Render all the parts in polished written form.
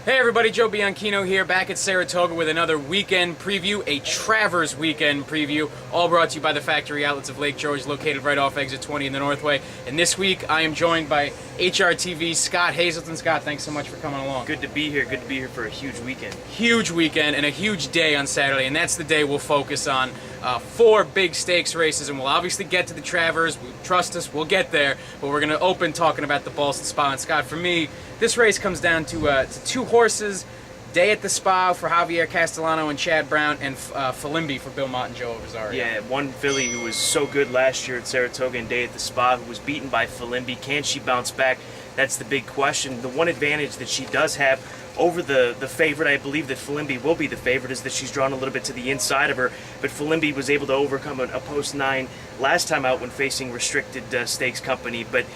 Hey everybody, Joe Bianchino here, back at Saratoga with another weekend preview, a Travers weekend preview, all brought to you by the factory outlets of Lake George, located right off exit 20 in the Northway. And this week, I am joined by HRTV Scott Hazelton. Scott, thanks so much for coming along. Good to be here. Good to be here for a huge weekend. Huge weekend and a huge day on Saturday, and that's the day we'll focus on. 4 big stakes races, and we'll obviously get to the Travers. Trust us, we'll get there, but we're going to open talking about the Boston Spa. And Scott, for me, this race comes down to 2 horses, Day at the Spa for Javier Castellano and Chad Brown, and Filimbi for Bill Mott and Joe Rosario. Yeah, one filly who was so good last year at Saratoga and Day at the Spa, who was beaten by Filimbi. Can she bounce back? That's the big question. The one advantage that she does have over the favorite, I believe that Filimbi will be the favorite, is that she's drawn a little bit to the inside of her, but Filimbi was able to overcome a post 9 last time out when facing restricted stakes company. But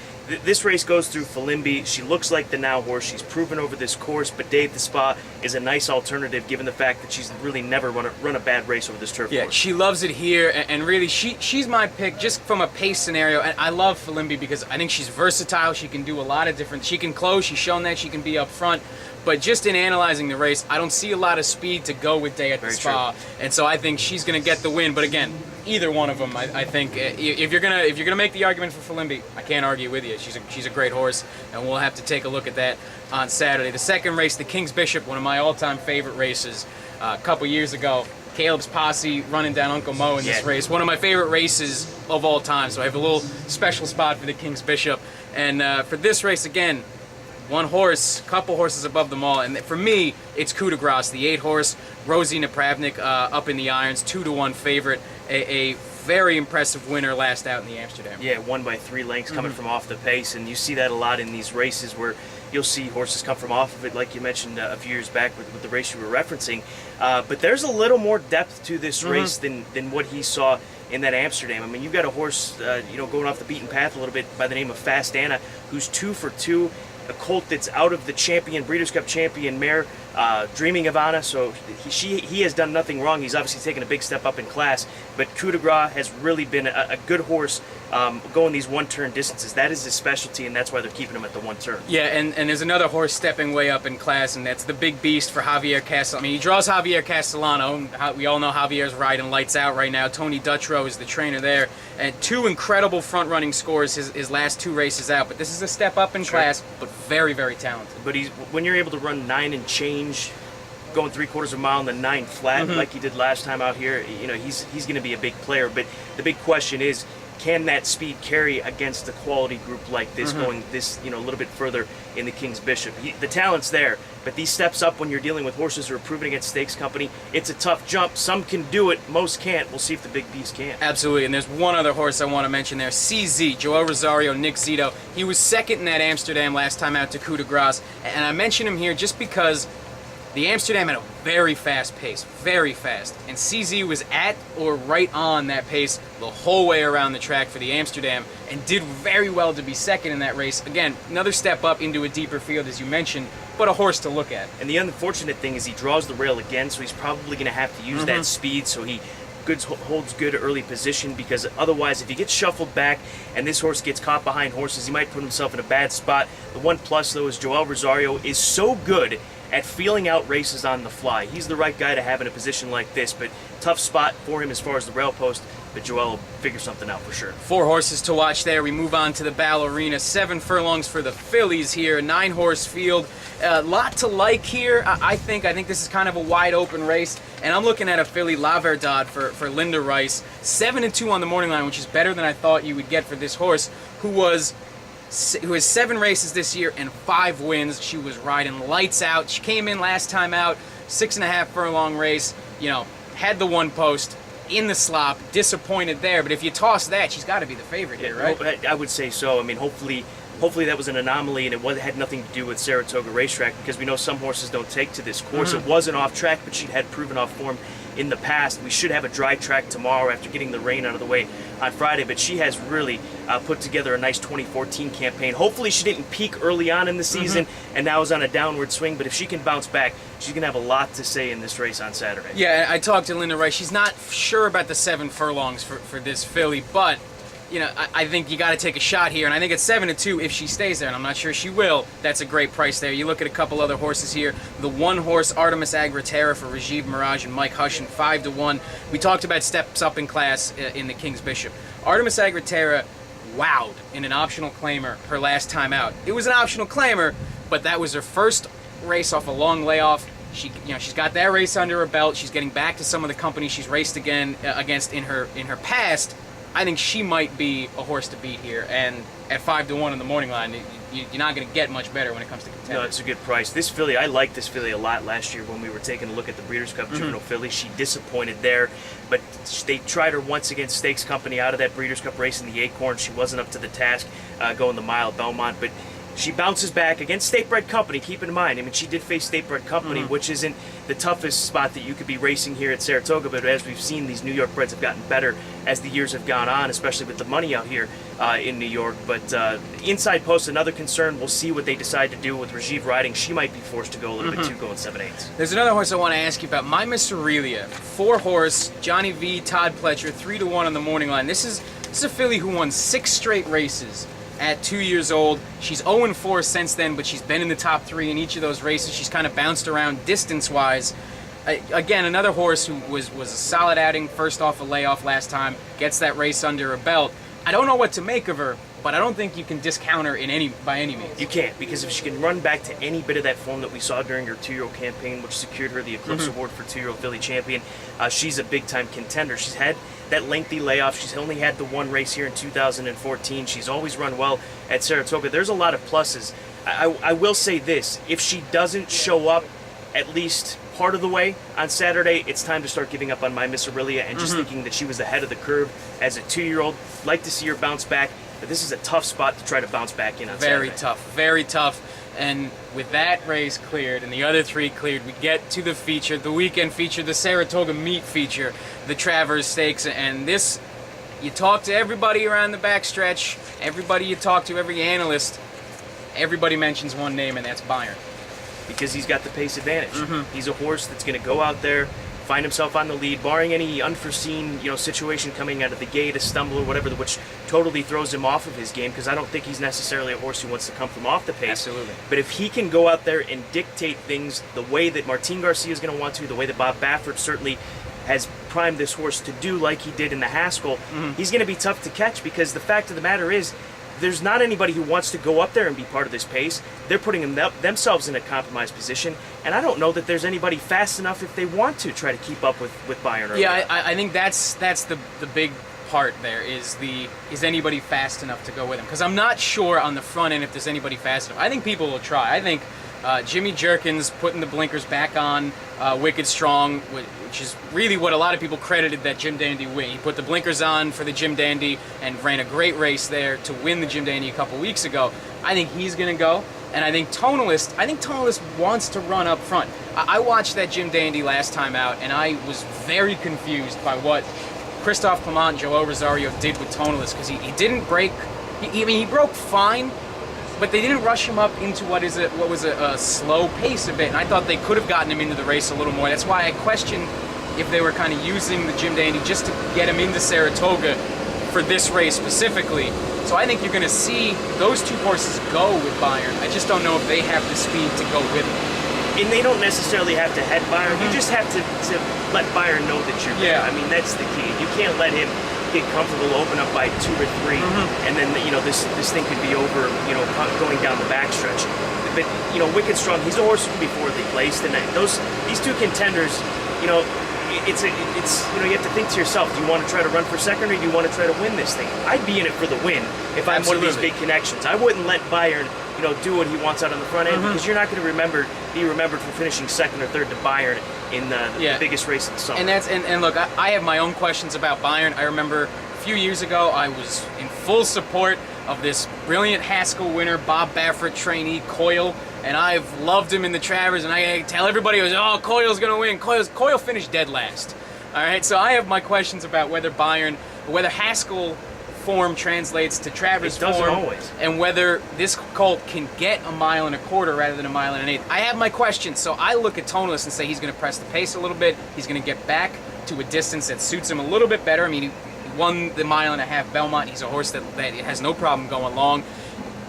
this race goes through Filimbi. She looks like the now horse. She's proven over this course, but Day at the Spa is a nice alternative given the fact that she's really never run a bad race over this turf course. Yeah, she loves it here, and really she's my pick just from a pace scenario. And I love Filimbi because I think she's versatile. She can do a lot of different, she can close, she's shown that she can be up front. But just in analyzing the race, I don't see a lot of speed to go with Day at the Spa, and so I think she's going to get the win. But again, either one of them, I think, if you're gonna make the argument for Filimbi, I can't argue with you. She's a great horse, and we'll have to take a look at that on Saturday. The second race, the King's Bishop, one of my all-time favorite races. A couple years ago, Caleb's posse running down Uncle Mo in this race. One of my favorite races of all time. So I have a little special spot for the King's Bishop, and for this race again. One horse, couple horses above them all, and for me, it's Coup de Grace, the 8 horse, Rosie Napravnik up in the irons, 2-1 favorite, a very impressive winner last out in the Amsterdam. Yeah, won by 3 lengths coming from off the pace, and you see that a lot in these races where you'll see horses come from off of it, like you mentioned a few years back with the race you were referencing. But there's a little more depth to this race than what he saw in that Amsterdam. I mean, you've got a horse, going off the beaten path a little bit by the name of Fast Anna, who's 2 for 2. A colt that's out of the champion, Breeders' Cup champion mare, Dreaming of Anna, so he has done nothing wrong. He's obviously taken a big step up in class, but Coup de Grace has really been a good horse going these one-turn distances. That is his specialty, and that's why they're keeping him at the 1 turn. Yeah, and there's another horse stepping way up in class, and that's the big beast for Javier Castellano. I mean, he draws Javier Castellano. We all know Javier's riding lights out right now. Tony Dutrow is the trainer there, and 2 incredible front-running scores his last 2 races out. But this is a step up in class, but very, very talented. But when you're able to run 9 and change, going 3/4 of a mile in the 9 flat like he did last time out here, he's going to be a big player. But the big question is, can that speed carry against a quality group like this, going this a little bit further in the King's Bishop? The talent's there, but these steps up when you're dealing with horses who are proven against stakes company, it's a tough jump. Some can do it, most can't. We'll see if the big beast can. Absolutely, and there's one other horse I want to mention there, CZ, Joel Rosario, Nick Zito. He was second in that Amsterdam last time out to Coup de Grace, and I mention him here just because the Amsterdam had a very fast pace, very fast, and CZ was at or right on that pace the whole way around the track for the Amsterdam and did very well to be second in that race. Again, another step up into a deeper field, as you mentioned, but a horse to look at. And the unfortunate thing is he draws the rail again, so he's probably going to have to use that speed so he holds good early position, because otherwise if he gets shuffled back and this horse gets caught behind horses, he might put himself in a bad spot. The one plus, though, is Joel Rosario is so good at feeling out races on the fly. He's the right guy to have in a position like this, but tough spot for him as far as the rail post, but Joel will figure something out for sure. 4 horses to watch there. We move on to the Ballerina. 7 furlongs for the fillies here. 9-horse field. A lot to like here. I think this is kind of a wide open race, and I'm looking at a filly, La Verdad, for Linda Rice. 7-2 on the morning line, which is better than I thought you would get for this horse, who has 7 races this year and 5 wins. She was riding lights out. She came in last time out, 6.5 furlong race, had the 1 post in the slop, disappointed there. But if you toss that, she's got to be the favorite here, right? I would say so. I mean, hopefully that was an anomaly and it had nothing to do with Saratoga racetrack, because we know some horses don't take to this course. It wasn't off track, but she had proven off form in the past. We should have a dry track tomorrow after getting the rain out of the way on Friday, but she has really put together a nice 2014 campaign. Hopefully she didn't peak early on in the season and now is on a downward swing, but if she can bounce back, she's going to have a lot to say in this race on Saturday. Yeah, I talked to Linda Rice. She's not sure about the 7 furlongs for this filly, but you know, I think you got to take a shot here, and I think at 7-2, if she stays there, and I'm not sure she will, that's a great price there. You look at a couple other horses here. The one-horse Artemis Agritera for Rajiv Mirage and Mike Hushin, 5-1. We talked about steps up in class in the King's Bishop. Artemis Agritera wowed in an optional claimer her last time out. It was an optional claimer, but that was her first race off a long layoff. She's got that race under her belt. She's getting back to some of the companies she's raced against in her past. I think she might be a horse to beat here, and at 5-1 in the morning line, you're not going to get much better when it comes to contenders. No, it's a good price. This filly, I liked this filly a lot last year when we were taking a look at the Breeders' Cup Juvenile filly. She disappointed there, but they tried her once against Stakes Company out of that Breeders' Cup race in the Acorn. She wasn't up to the task going the mile at Belmont, but she bounces back against State Bred Company. Keep in mind, I mean, she did face State Bred Company, which isn't the toughest spot that you could be racing here at Saratoga, but as we've seen, these New York breds have gotten better as the years have gone on, especially with the money out here in New York. But inside post, another concern. We'll see what they decide to do with Rajiv riding. She might be forced to go a little bit too, going 7/8. There's another horse I want to ask you about. My Miss Aurelia, 4-horse, Johnny V, Todd Pletcher, 3-1 on the morning line. This is a filly who won 6 straight races at 2 years old. She's 0-4 since then, but she's been in the top 3 in each of those races. She's kind of bounced around distance-wise. Again, another horse who was a solid outing, first off a layoff last time, gets that race under her belt. I don't know what to make of her, but I don't think you can discount her by any means. You can't, because if she can run back to any bit of that form that we saw during her 2-year-old campaign, which secured her the Eclipse Award for 2-year-old filly champion, she's a big-time contender. She's had that lengthy layoff. She's only had the one race here in 2014. She's always run well at Saratoga. There's a lot of pluses. I will say this, if she doesn't show up at least part of the way on Saturday, it's time to start giving up on My Miss Aurelia and just thinking that she was ahead of the curve as a 2-year-old. Like to see her bounce back, but this is a tough spot to try to bounce back in on Saturday. Very tough. And with that race cleared and the other 3 cleared, we get to the feature, the weekend feature, the Saratoga meet feature, the Travers Stakes. And this, you talk to everybody around the backstretch, everybody you talk to, every analyst, everybody mentions one name, and that's Bayern. Because he's got the pace advantage. He's a horse that's going to go out there, find himself on the lead, barring any unforeseen, situation coming out of the gate, a stumble or whatever, which totally throws him off of his game, because I don't think he's necessarily a horse who wants to come from off the pace. Absolutely. But if he can go out there and dictate things the way that Martin Garcia is going to want to, the way that Bob Baffert certainly has primed this horse to do, like he did in the Haskell, he's going to be tough to catch, because the fact of the matter is, there's not anybody who wants to go up there and be part of this pace. They're putting themselves in a compromised position, and I don't know that there's anybody fast enough if they want to try to keep up with Bayern. Yeah, I think that's the big part there, is anybody fast enough to go with him? Because I'm not sure on the front end if there's anybody fast enough. I think people will try. I think Jimmy Jerkins putting the blinkers back on Wicked Strong, which is really what a lot of people credited that Jim Dandy win. He put the blinkers on for the Jim Dandy and ran a great race there to win the Jim Dandy a couple weeks ago. I think he's going to go. And I think Tonalist wants to run up front. I watched that Jim Dandy last time out, and I was very confused by what Christophe Clement and Joel Rosario did with Tonalist, because he didn't break. He broke fine, but they didn't rush him up into what was a slow pace a bit, and I thought they could have gotten him into the race a little more. That's why I questioned if they were kind of using the Jim Dandy just to get him into Saratoga for this race specifically. So I think you're going to see those 2 horses go with Bayern. I just don't know if they have the speed to go with him. And they don't necessarily have to head Bayern. You just have to let Bayern know that you're there. I mean, that's the key. You can't let him get comfortable, open up by 2 or 3, and then this thing could be over, going down the backstretch. But Wicked Strong, he's a horse who can be forwardly placed, and these 2 contenders, it's you have to think to yourself, do you want to try to run for second, or do you want to try to win this thing? I'd be in it for the win if I'm one of these big connections. I wouldn't let Bayern do what he wants out on the front end, because you're not going to be remembered for finishing second or third to Bayern in the biggest race of the summer. And look, I have my own questions about Bayern. I remember a few years ago I was in full support of this brilliant Haskell winner, Bob Baffert trainee, Coyle, and I've loved him in the Travers, and I tell everybody, Coyle's going to win. Coyle finished dead last. All right, so I have my questions about whether Haskell form translates to Travers form, always, and whether this colt can get 1.25 miles rather than 1.125 miles. I have my questions, so I look at Tonalist and say he's going to press the pace a little bit. He's going to get back to a distance that suits him a little bit better. I mean, won the 1.5 mile Belmont. He's a horse that has no problem going long.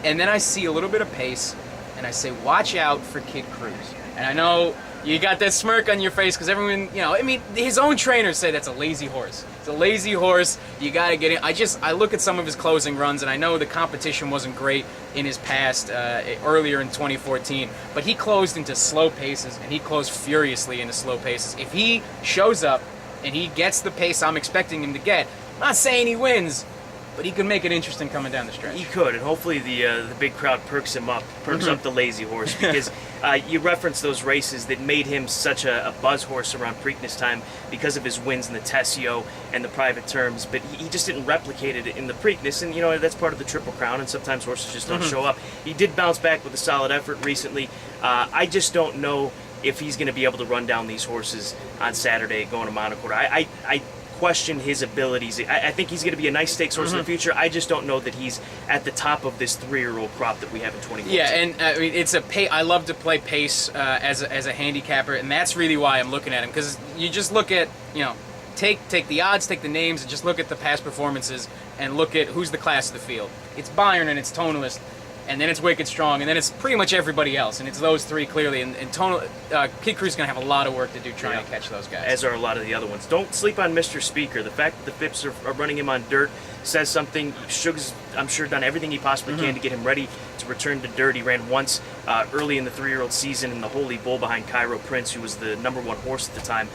And then I see a little bit of pace, and I say, watch out for Kid Cruz. And I know you got that smirk on your face because everyone, I mean, his own trainers say that's a lazy horse. It's a lazy horse. You got to get in. I look at some of his closing runs, and I know the competition wasn't great in his past, earlier in 2014, but he closed into slow paces, and he closed furiously into slow paces. If he shows up and he gets the pace I'm expecting him to get, I'm not saying he wins, but he could make it interesting coming down the stretch. He could, and hopefully the big crowd perks up the lazy horse, because you referenced those races that made him such a buzz horse around Preakness time because of his wins in the Tessio and the private terms, but he just didn't replicate it in the Preakness, and that's part of the Triple Crown, and sometimes horses just don't show up. He did bounce back with a solid effort recently. I just don't know if he's going to be able to run down these horses on Saturday going to Monaco. I question his abilities. I think he's going to be a nice stakes horse in the future. I just don't know that he's at the top of this 3-year-old crop that we have in 2014. Yeah, and I mean, it's I love to play pace as a handicapper, and that's really why I'm looking at him, because you just look at, take the odds, take the names, and just look at the past performances and look at who's the class of the field. It's Bayern and it's Tonalist, and then it's Wicked Strong, and then it's pretty much everybody else, and it's those three clearly. And Kid Cruz is going to have a lot of work to do trying to catch those guys. As are a lot of the other ones. Don't sleep on Mr. Speaker. The fact that the Phipps are running him on dirt says something. Sugar's, I'm sure, done everything he possibly can to get him ready to return to dirt. He ran once early in the 3-year-old season in the Holy Bull behind Cairo Prince, who was the #1 horse at the time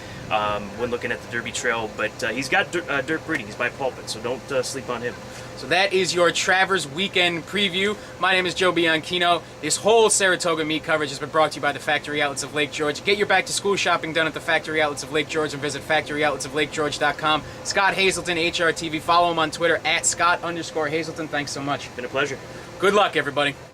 when looking at the Derby Trail. But he's got dirt breeding. He's by Pulpit, so don't sleep on him. So that is your Travers weekend preview. My name is Joe Bianchino. This whole Saratoga meet coverage has been brought to you by the Factory Outlets of Lake George. Get your back-to-school shopping done at the Factory Outlets of Lake George and visit factoryoutletsoflakegeorge.com. Scott Hazelton, HRTV. Follow him on Twitter at Scott_Hazelton. Thanks so much. Been a pleasure. Good luck, everybody.